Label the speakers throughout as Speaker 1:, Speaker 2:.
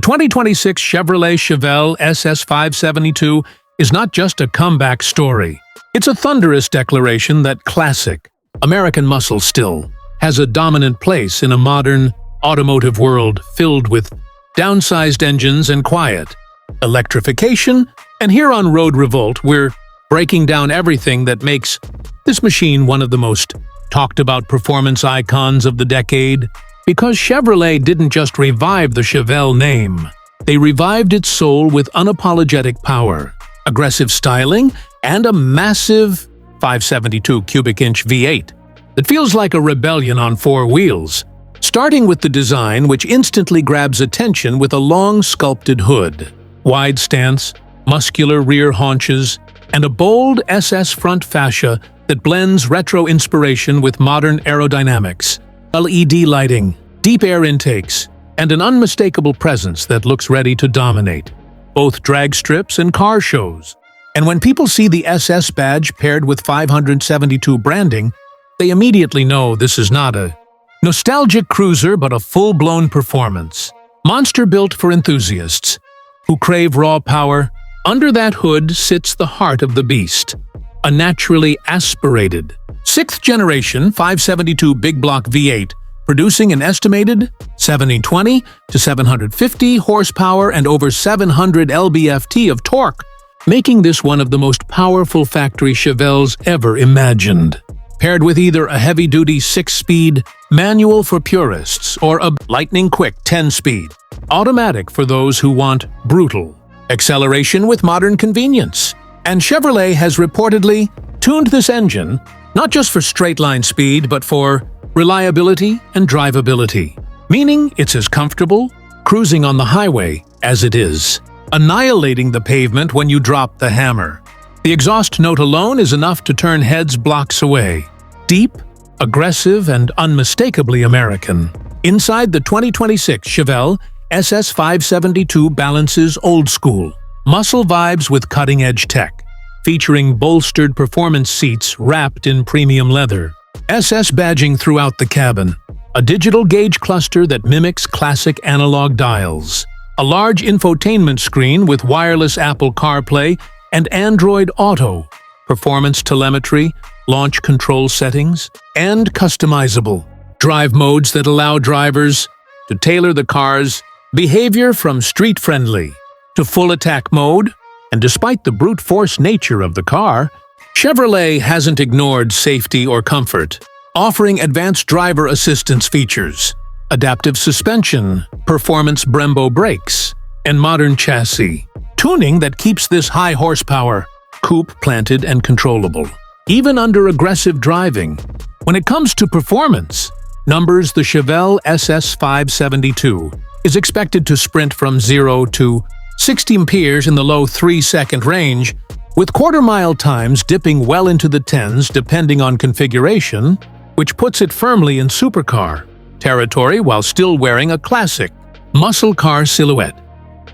Speaker 1: 2026 Chevrolet Chevelle SS 572 is not just a comeback story. It's a thunderous declaration that classic American muscle still has a dominant place in a modern automotive world filled with downsized engines and quiet electrification. And here on Road Revolt, we're breaking down everything that makes this machine one of the most talked about performance icons of the decade. Because Chevrolet didn't just revive the Chevelle name, they revived its soul with unapologetic power, aggressive styling, and a massive 572 cubic inch V8 that feels like a rebellion on four wheels. Starting with the design, which instantly grabs attention with a long sculpted hood, wide stance, muscular rear haunches, and a bold SS front fascia that blends retro inspiration with modern aerodynamics. LED lighting, deep air intakes, and an unmistakable presence that looks ready to dominate both drag strips and car shows. And when people see the SS badge paired with 572 branding, they immediately know this is not a nostalgic cruiser but a full-blown performance monster built for enthusiasts who crave raw power. Under that hood sits the heart of the beast, a naturally aspirated 6th generation 572 big block V8, producing an estimated 720 to 750 horsepower and over 700 lb-ft of torque, making this one of the most powerful factory Chevelles ever imagined. Paired with either a heavy-duty 6-speed manual for purists or a lightning-quick 10-speed automatic for those who want brutal acceleration with modern convenience. And Chevrolet has reportedly tuned this engine not just for straight-line speed but for reliability and drivability, meaning it's as comfortable cruising on the highway as it is annihilating the pavement when you drop the hammer. The exhaust note alone is enough to turn heads blocks away. Deep, aggressive, and unmistakably American. Inside, the 2026 Chevelle SS 572 balances old-school muscle vibes with cutting-edge tech, featuring bolstered performance seats wrapped in premium leather, SS badging throughout the cabin, a digital gauge cluster that mimics classic analog dials, a large infotainment screen with wireless Apple CarPlay and Android Auto, performance telemetry, launch control settings, and customizable drive modes that allow drivers to tailor the car's behavior from street-friendly to full attack mode. And despite the brute force nature of the car, Chevrolet hasn't ignored safety or comfort, offering advanced driver assistance features, adaptive suspension, performance Brembo brakes, and modern chassis tuning that keeps this high horsepower coupe planted and controllable, even under aggressive driving. When it comes to performance numbers, the Chevelle SS 572 is expected to sprint from 0 to 60 mph in the low 3-second range, with quarter-mile times dipping well into the tens depending on configuration, which puts it firmly in supercar territory while still wearing a classic muscle car silhouette.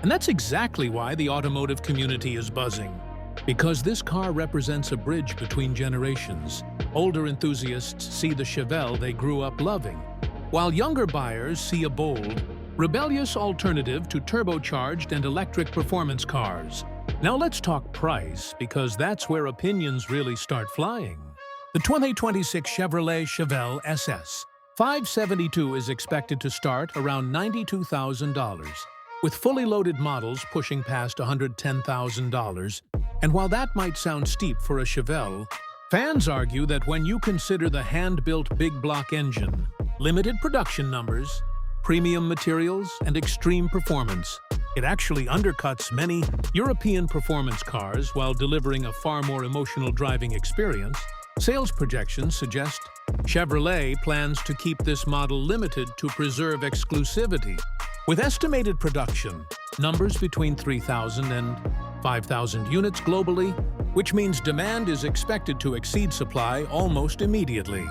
Speaker 1: And that's exactly why the automotive community is buzzing, because this car represents a bridge between generations. Older enthusiasts see the Chevelle they grew up loving, while younger buyers see a bold, rebellious alternative to turbocharged and electric performance cars. Now let's talk price, because that's where opinions really start flying. The 2026 Chevrolet Chevelle SS 572 is expected to start around $92,000, with fully loaded models pushing past $110,000. And while that might sound steep for a Chevelle, fans argue that when you consider the hand-built big block engine, limited production numbers, premium materials, and extreme performance, it actually undercuts many European performance cars while delivering a far more emotional driving experience. Sales projections suggest Chevrolet plans to keep this model limited to preserve exclusivity, with estimated production numbers between 3,000 and 5,000 units globally, which means demand is expected to exceed supply almost immediately.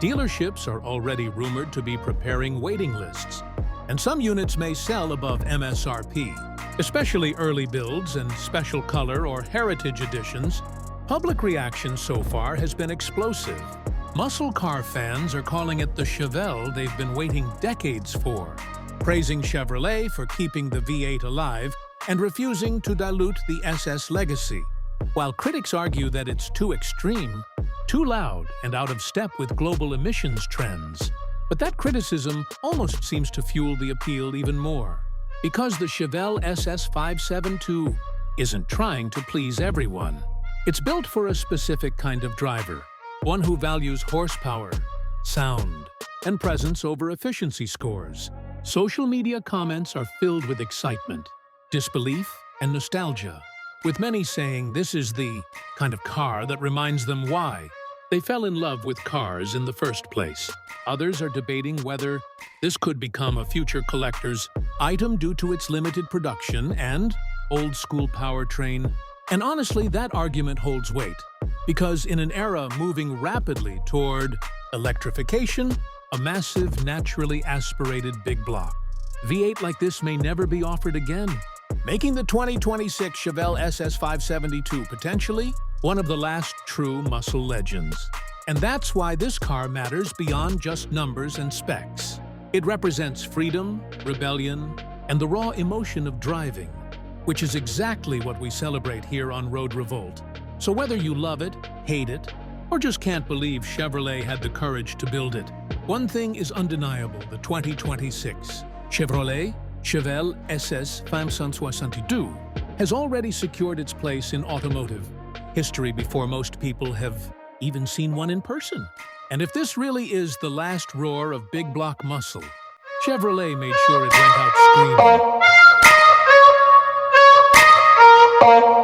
Speaker 1: Dealerships are already rumored to be preparing waiting lists, and some units may sell above MSRP, especially early builds and special color or heritage editions. Public reaction so far has been explosive. Muscle car fans are calling it the Chevelle they've been waiting decades for. praising Chevrolet for keeping the V8 alive and refusing to dilute the SS legacy, while critics argue that it's too extreme, too loud, and out of step with global emissions trends. But that criticism almost seems to fuel the appeal even more, because the Chevelle SS 572 isn't trying to please everyone. It's built for a specific kind of driver, one who values horsepower, sound, and presence over efficiency scores. Social media comments are filled with excitement, disbelief, and nostalgia, with many saying this is the kind of car that reminds them why they fell in love with cars in the first place. Others are debating whether this could become a future collector's item due to its limited production and old-school powertrain. And honestly, that argument holds weight, because in an era moving rapidly toward electrification, a massive, naturally aspirated big block V8 like this may never be offered again, making the 2026 Chevelle SS 572 potentially one of the last true muscle legends. And that's why this car matters beyond just numbers and specs. It represents freedom, rebellion, and the raw emotion of driving, which is exactly what we celebrate here on Road Revolt. So whether you love it, hate it, or just can't believe Chevrolet had the courage to build it, one thing is undeniable: the 2026 Chevrolet Chevelle SS 572 has already secured its place in automotive history before most people have even seen one in person. And if this really is the last roar of big block muscle, Chevrolet made sure it went out screaming.